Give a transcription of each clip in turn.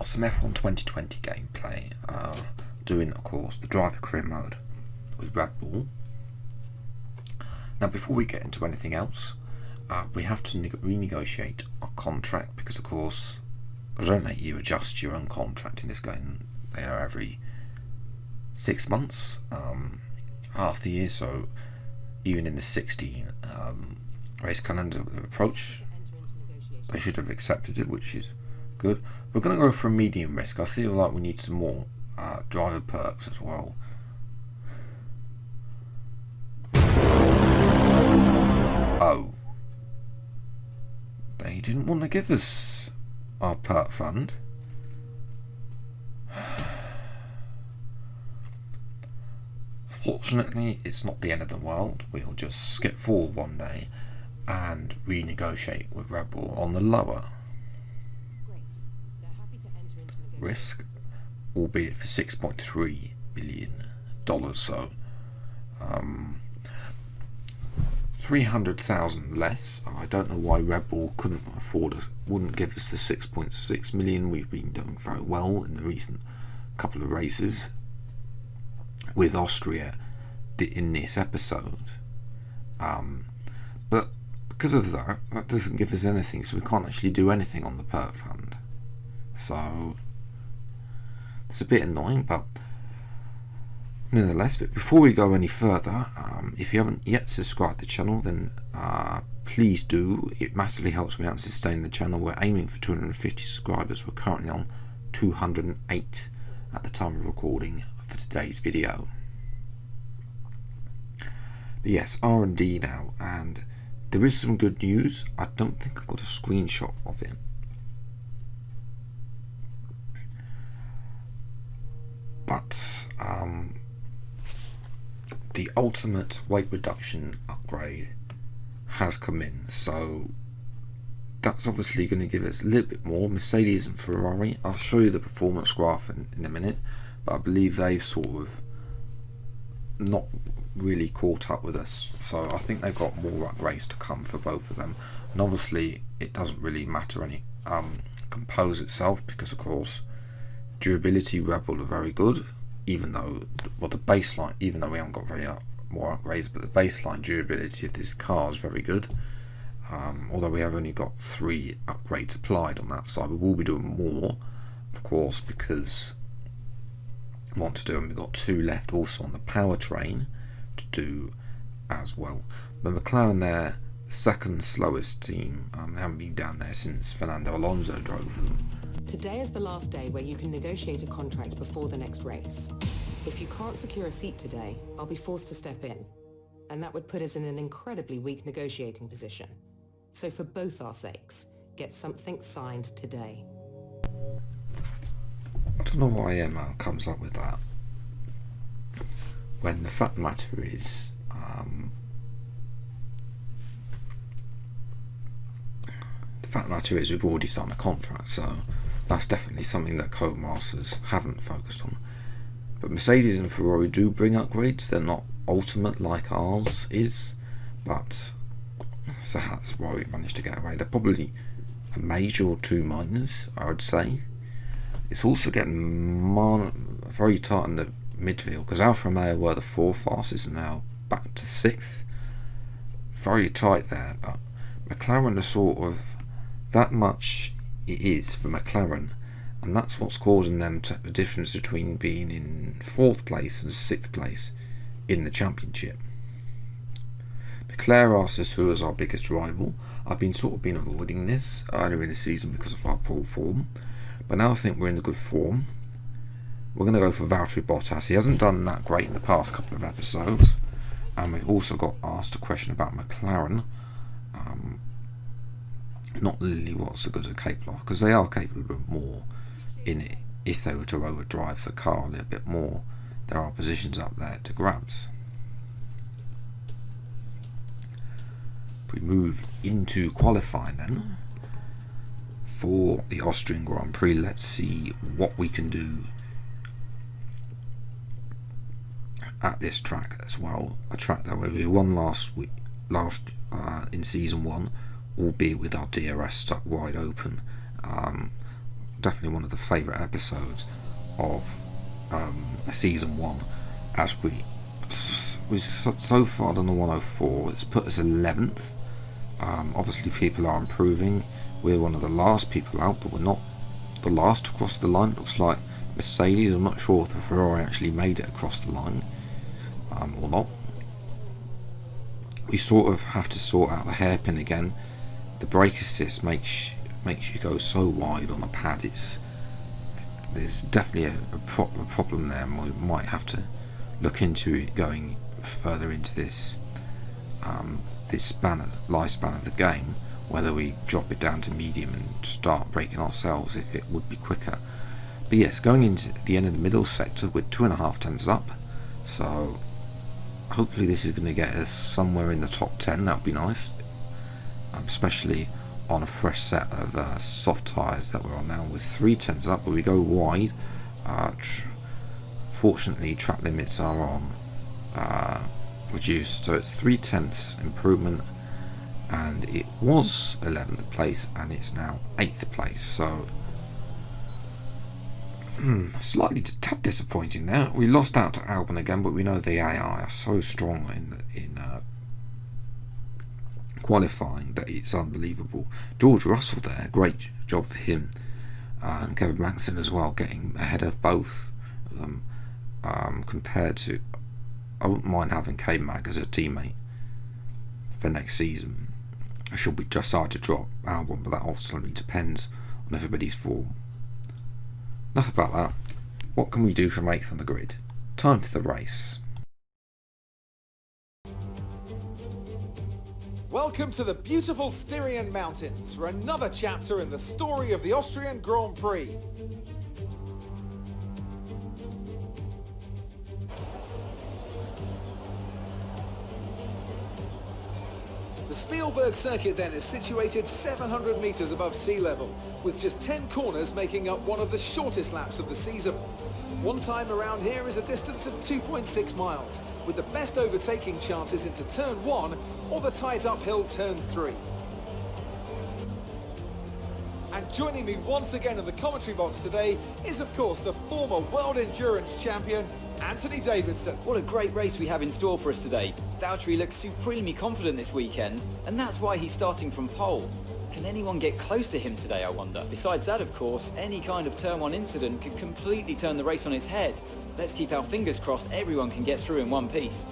some F1 2020 gameplay, doing of course the driver career mode with Red Bull. Now before we get into anything else, we have to renegotiate our contract, because of course I don't let you adjust your own contract in this game. They are every 6 months, half the year, so even in the 16 race calendar approach, they should have accepted it, which is good. We're going to go for a medium risk. I feel like we need some more driver perks as well. Oh, they didn't want to give us our perk fund. Fortunately, it's not the end of the world. We'll just skip forward one day and renegotiate with Red Bull on the lower risk, albeit for $6.3 million. So 300,000 less. I don't know why Red Bull wouldn't give us the 6.6 million. We've been doing very well in the recent couple of races with Austria in this episode, but because of that doesn't give us anything, so we can't actually do anything on the perk fund. So it's a bit annoying, but nonetheless. But before we go any further, if you haven't yet subscribed to the channel, then please do. It massively helps me out in sustaining the channel. We're aiming for 250 subscribers. We're currently on 208 at the time of recording for today's video. But yes, R&D now, and there is some good news. I don't think I've got a screenshot of it. But the ultimate weight reduction upgrade has come in, so that's obviously going to give us a little bit more. Mercedes and Ferrari, I'll show you the performance graph in a minute, but I believe they've sort of not really caught up with us, so I think they've got more upgrades to come for both of them. And obviously it doesn't really matter any compose itself, because of course durability Red Bull are very good, even though the baseline, even though we haven't got very more upgrades, but the baseline durability of this car is very good. Although we have only got 3 upgrades applied on that side, we will be doing more, of course, because we want to do, and we've got 2 left also on the powertrain to do as well. But McLaren, they're the second slowest team. They haven't been down there since Fernando Alonso drove them. Today is the last day where you can negotiate a contract before the next race. If you can't secure a seat today, I'll be forced to step in, and that would put us in an incredibly weak negotiating position. So for both our sakes, get something signed today. I don't know why Emma comes up with that, when the fact of the matter is, we've already signed a contract, so that's definitely something that Codemasters haven't focused on. But Mercedes and Ferrari do bring upgrades. They're not ultimate like ours is, but so that's why we managed to get away. They're probably a major or 2 minors, I would say. It's also getting very tight in the midfield, because Alfa Romeo were the 4th fastest and now back to 6th. Very tight there, but McLaren are sort of that much it is for McLaren, and that's what's causing them to the difference between being in 4th place and 6th place in the championship. Claire asked us who is our biggest rival. I've been avoiding this earlier in the season because of our poor form, but now I think we're in the good form. We're going to go for Valtteri Bottas. He hasn't done that great in the past couple of episodes, and we also got asked a question about McLaren. Not really what's so good at capable of, because they are capable of more in it. If they were to overdrive the car a little bit more, there are positions up there to grabs. If we move into qualifying then for the Austrian Grand Prix, let's see what we can do at this track as well. A track that we won last in season 1, albeit with our DRS stuck wide open. definitely one of the favourite episodes of season 1, as we so far done the 104. It's put us 11th. Obviously people are improving. We're one of the last people out, but we're not the last to cross the line. It looks like Mercedes, I'm not sure if the Ferrari actually made it across the line or not. We sort of have to sort out the hairpin again. The brake assist makes you go so wide on a pad. There's definitely a problem there, and we might have to look into it going further into this lifespan of the game, whether we drop it down to medium and start braking ourselves if it would be quicker. But yes, going into the end of the middle sector with 2.5 tenths up, so hopefully this is going to get us somewhere in the top 10. That would be nice, especially on a fresh set of soft tyres that we're on now with 3 tenths up, but we go wide. Fortunately track limits are on reduced, so it's 3 tenths improvement, and it was 11th place and it's now 8th place, so slightly tad disappointing there. We lost out to Albon again, but we know the AI are so strong in qualifying that it's unbelievable. George Russell there, great job for him, and Kevin Magnussen as well, getting ahead of both of them. Compared to, I wouldn't mind having K-Mag as a teammate for next season. It should be just hard to drop Albon, but that obviously depends on everybody's form. Enough about that. What can we do from 8th on the grid? Time for the race. Welcome to the beautiful Styrian Mountains for another chapter in the story of the Austrian Grand Prix. The Spielberg circuit then is situated 700 metres above sea level, with just 10 corners making up one of the shortest laps of the season. One time around here is a distance of 2.6 miles, with the best overtaking chances into turn 1 or the tight uphill turn 3. And joining me once again in the commentary box today is of course the former World Endurance Champion, Anthony Davidson. What a great race we have in store for us today. Valtteri looks supremely confident this weekend, and that's why he's starting from pole. Can anyone get close to him today, I wonder? Besides that, of course, any kind of turn 1 incident could completely turn the race on its head. Let's keep our fingers crossed everyone can get through in one piece.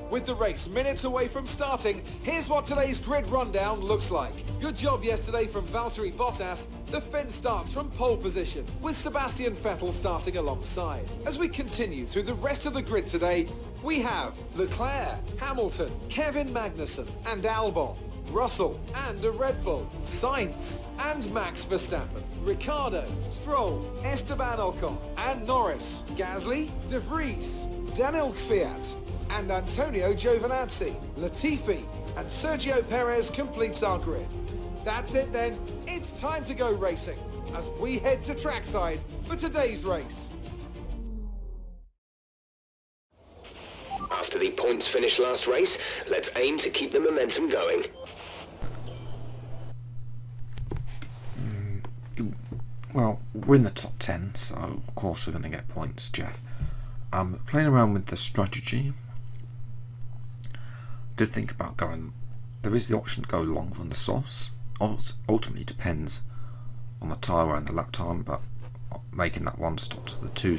With the race minutes away from starting, here's what today's grid rundown looks like. Good job yesterday from Valtteri Bottas. The Finn starts from pole position, with Sebastian Vettel starting alongside. As we continue through the rest of the grid today, we have Leclerc, Hamilton, Kevin Magnussen and Albon, Russell and a Red Bull, Sainz and Max Verstappen, Ricciardo, Stroll, Esteban Ocon and Norris, Gasly, De Vries, Daniel Kvyat and Antonio Giovinazzi, Latifi and Sergio Perez completes our grid. That's it then, it's time to go racing as we head to trackside for today's race. After the points finish last race, let's aim to keep the momentum going. Well, we're in the top 10, so of course we're going to get points, Jeff. Playing around with the strategy, did think about going, there is the option to go long on the softs. Ultimately depends on the tyre and the lap time, but making that 1 stop to the 2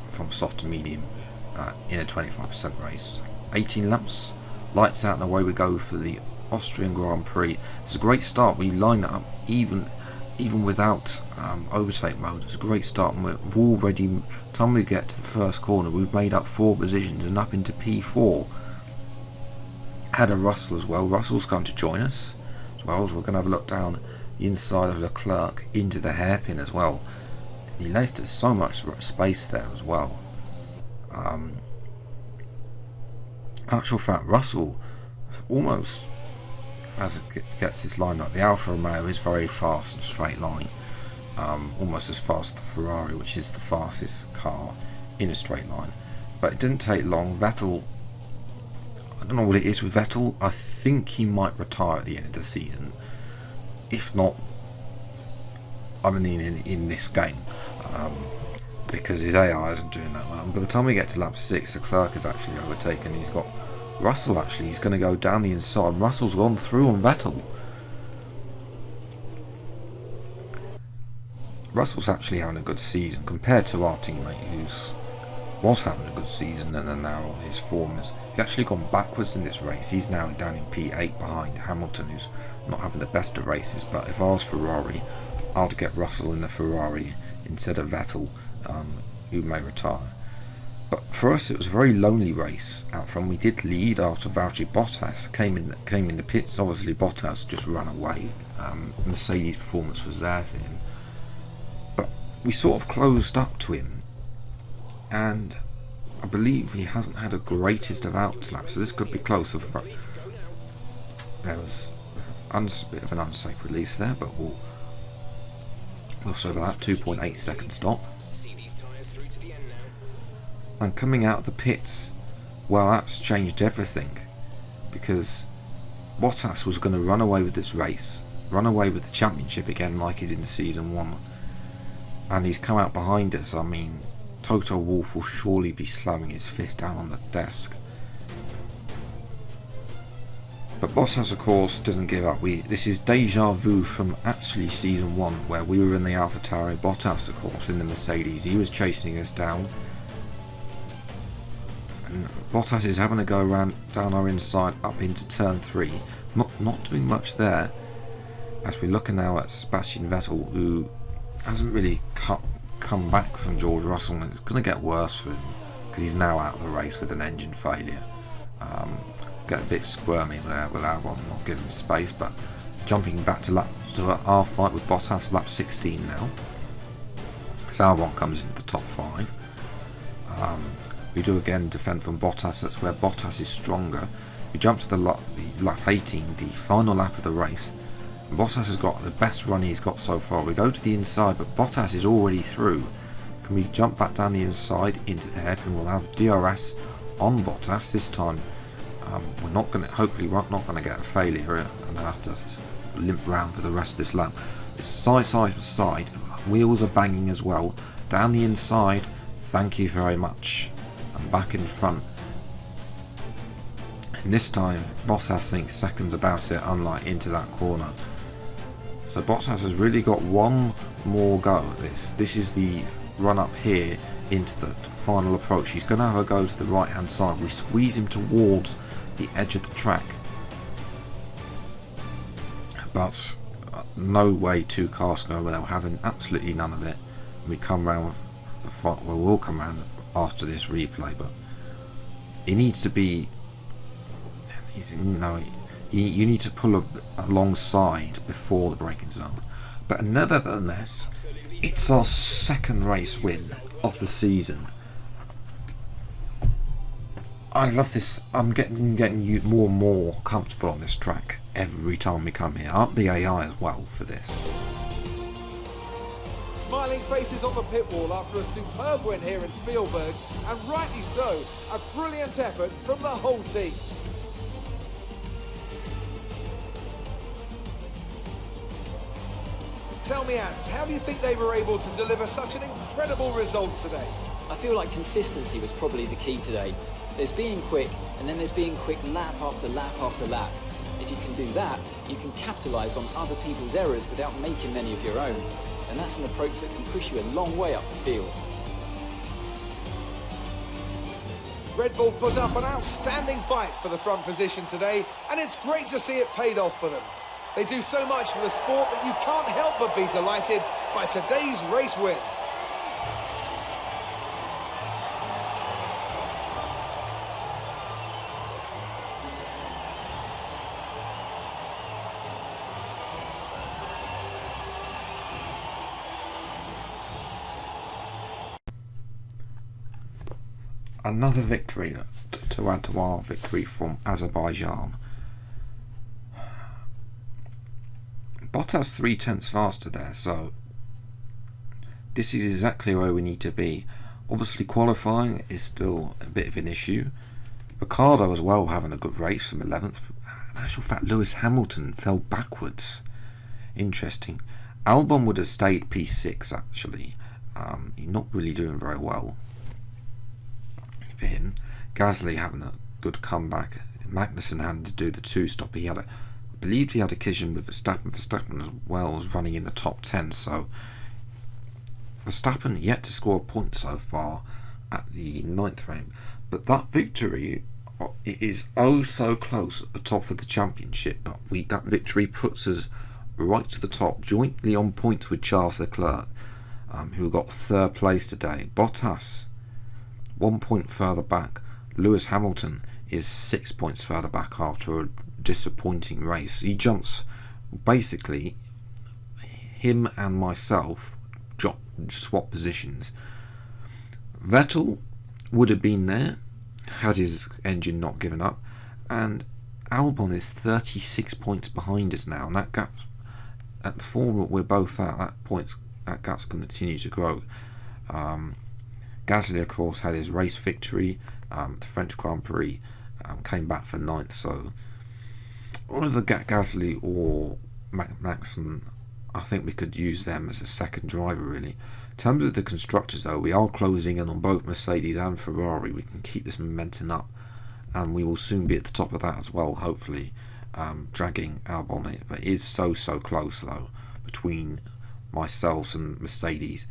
from soft to medium in a 25% race. 18 laps, lights out and away we go for the Austrian Grand Prix. It's a great start. We line it up even without overtake mode. It's a great start, and we've already, time we get to the first corner, we've made up 4 positions and up into P4. Had a Russell as well. Russell's come to join us as well, so we're going to have a look down the inside of Leclerc into the hairpin as well. He left us so much space there as well. Actual fact, Russell almost, as it gets this line up, the Alfa Romeo is very fast and straight line, almost as fast as the Ferrari, which is the fastest car in a straight line. But it didn't take long. Vettel, I don't know what it is with Vettel. I think he might retire at the end of the season. If not, I mean, in this game, because his AI isn't doing that well. And by the time we get to lap 6, Leclerc is actually overtaken. He's got Russell, actually. He's going to go down the inside. Russell's gone through on Vettel. Russell's actually having a good season compared to our teammate who's was having a good season, and then now his form has actually gone backwards in this race. He's now down in P8 behind Hamilton, who's not having the best of races. But if I was Ferrari, I'd get Russell in the Ferrari instead of Vettel, who may retire. But for us, it was a very lonely race out front. We did lead after Valtteri Bottas came in the pits. Obviously, Bottas just ran away. Mercedes' performance was there for him, but we sort of closed up to him. And I believe he hasn't had a greatest of outlaps, so this could be close. There was a bit of an unsafe release there, but we'll say that 2.8 second stop. And coming out of the pits, well, that's changed everything, because Bottas was going to run away with this race, run away with the championship again like he did in season 1, and he's come out behind us. I mean, Toto Wolff will surely be slamming his fist down on the desk. But Bottas, of course, doesn't give up. This is deja vu from actually season 1, where we were in the AlphaTauri. Bottas, of course, in the Mercedes. He was chasing us down. And Bottas is having to go around down our inside up into turn 3. Not doing much there. As we're looking now at Sebastian Vettel, who hasn't really come back from George Russell, and it's going to get worse for him because he's now out of the race with an engine failure. Get a bit squirmy there with Albon not giving space, but jumping back to our fight with Bottas, lap 16 now. So Albon comes into the top 5. We do again defend from Bottas. That's where Bottas is stronger. We jump to the lap 18, the final lap of the race. Bottas has got the best run he's got so far. We go to the inside, but Bottas is already through. Can we jump back down the inside into the hairpin? We'll have DRS on Bottas this time. We're not going to, hopefully, we're not going to get a failure, and I have to limp round for the rest of this lap. It's side to side. Wheels are banging as well. Down the inside. Thank you very much. And back in front. And this time, Bottas thinks seconds about it, unlike into that corner. So Bottas has really got one more go at this. This is the run up here into the final approach. He's going to have a go to the right hand side. We squeeze him towards the edge of the track, but no way 2 cars go without having absolutely none of it. We come round the fight. Well, we'll come round after this replay, but it needs to be. You need to pull alongside before the braking zone. But nevertheless, it's our second race win of the season. I love this. I'm getting you more and more comfortable on this track every time we come here. Up the AI as well for this. Smiling faces on the pit wall after a superb win here in Spielberg, and rightly so. A brilliant effort from the whole team. Tell me, Ant, how do you think they were able to deliver such an incredible result today? I feel like consistency was probably the key today. There's being quick, and then there's being quick lap after lap after lap. If you can do that, you can capitalise on other people's errors without making many of your own. And that's an approach that can push you a long way up the field. Red Bull put up an outstanding fight for the front position today, and it's great to see it paid off for them. They do so much for the sport that you can't help but be delighted by today's race win. Another victory to add to our victory from Azerbaijan. Bottas 3/10 faster there, so this is exactly where we need to be. Obviously qualifying is still a bit of an issue. Ricciardo as well having a good race from 11th. In actual fact, Lewis Hamilton fell backwards. Interesting. Albon would have stayed P6 actually. He's not really doing very well for him. Gasly having a good comeback. Magnussen had to do the 2-stop. I believe he had a collision with Verstappen. Verstappen as well was running in the top 10. So Verstappen yet to score a point so far at the 9th round. But that victory, it is oh so close at the top of the championship. But that victory puts us right to the top, jointly on points with Charles Leclerc, who got 3rd place today. Bottas 1 point further back. Lewis Hamilton is 6 points further back after a disappointing race. He jumps, basically, him and myself swap positions. Vettel would have been there had his engine not given up, and Albon is 36 points behind us now, and that gap, at the form that we're both at, that gap's going to continue to grow. Gasly, of course, had his race victory. The French Grand Prix, came back for 9th, so either Gasly or Magnussen, I think we could use them as a second driver really. In terms of the constructors though, we are closing in on both Mercedes and Ferrari. We can keep this momentum up, and we will soon be at the top of that as well, hopefully, dragging Albon it. But it is so close though between myself and Mercedes.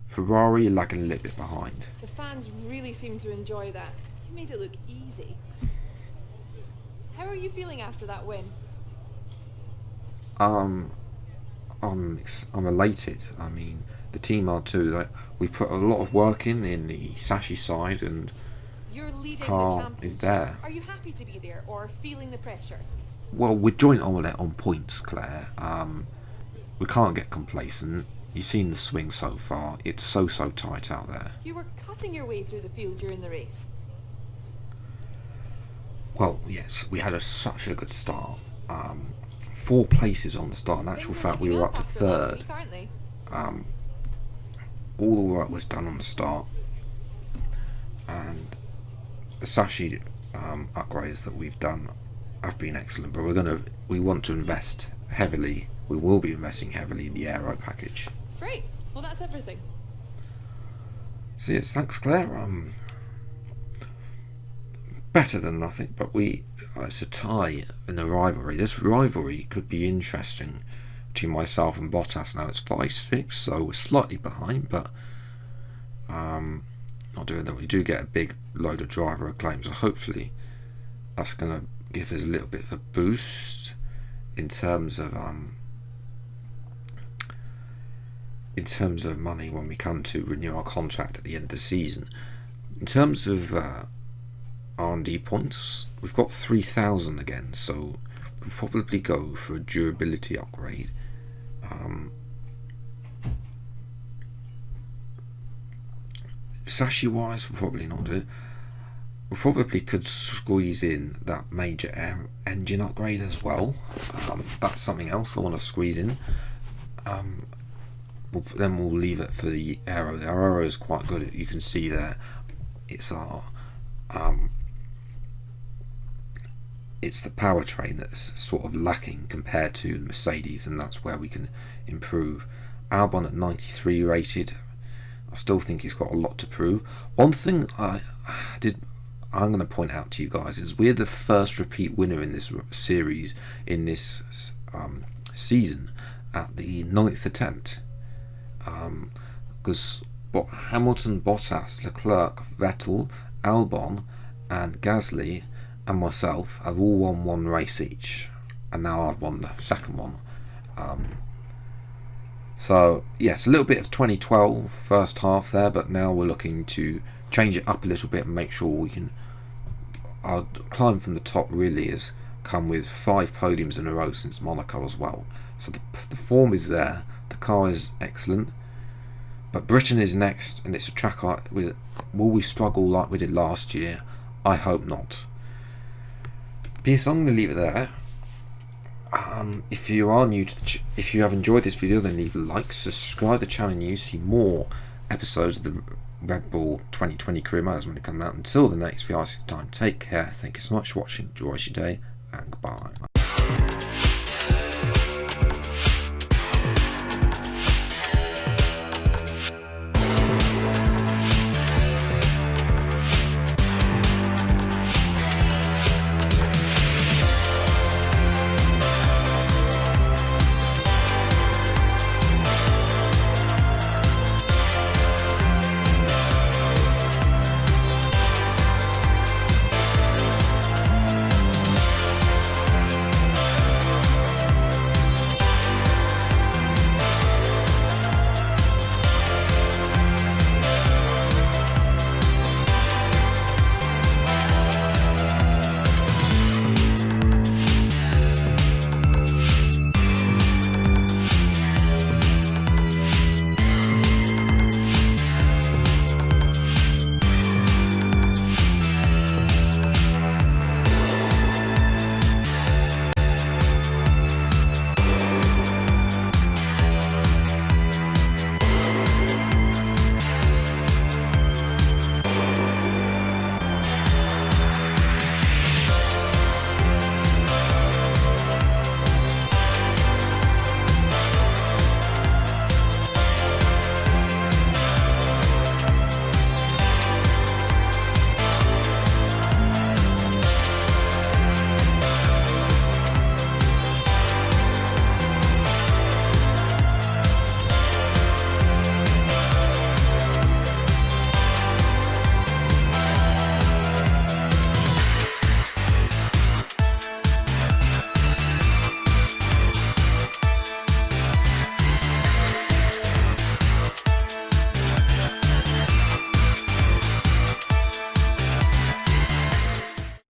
Ferrari lagging a little bit behind. The fans really seem to enjoy that. You made it look easy. How are you feeling after that win? I'm elated. I mean, the team are too. We put a lot of work in the Sashi side, and You're leading the car championship. is there. Are you happy to be there or feeling the pressure? Well, we're joint on points, Claire. We can't get complacent. You've seen the swing so far. It's so tight out there. You were cutting your way through the field during the race. Well, yes, we had such a good start. 4 places on the start. In actual Things are fact, we looking were up to after last 3rd. week, aren't they? All the work was done on the start, and the Sashi upgrades that we've done have been excellent. But we want to invest heavily. We will be investing heavily in the aero package. Great. Well, that's everything. See, it's thanks, Claire. Better than nothing, but it's a tie in the rivalry. This rivalry could be interesting between myself and Bottas. Now it's 5-6, so we're slightly behind, but not doing that. We do get a big load of driver acclaim, so hopefully that's going to give us a little bit of a boost in terms of money when we come to renew our contract at the end of the season. In terms of R&D points, we've got 3,000 again, so we'll probably go for a durability upgrade. Sashi wise, we'll probably not do it. We probably could squeeze in that major engine upgrade as well. That's something else I want to squeeze in. Then we'll leave it for the aero. The aero is quite good. You can see there, it's our it's the powertrain that's sort of lacking compared to Mercedes, and that's where we can improve. Albon at 93 rated. I still think he's got a lot to prove. One thing I'm going to point out to you guys is we're the first repeat winner in this series, in this season, at the 9th attempt. Because Hamilton, Bottas, Leclerc, Vettel, Albon and Gasly and myself have all won 1 race each, and now I've won the second one. So yes, a little bit of 2012 first half there, but now we're looking to change it up a little bit and make sure we can. Our climb from the top really has come with 5 podiums in a row since Monaco as well. So the form is there, the car is excellent, but Britain is next, and it's a track will we struggle like we did last year? I hope not. But I'm going to leave it there. If you are new to if you have enjoyed this video, then leave a like, subscribe to the channel, and you see more episodes of the Red Bull 2020 career matters when it comes out. Until the next VRC time, take care. Thank you so much for watching. Enjoy your day, and goodbye.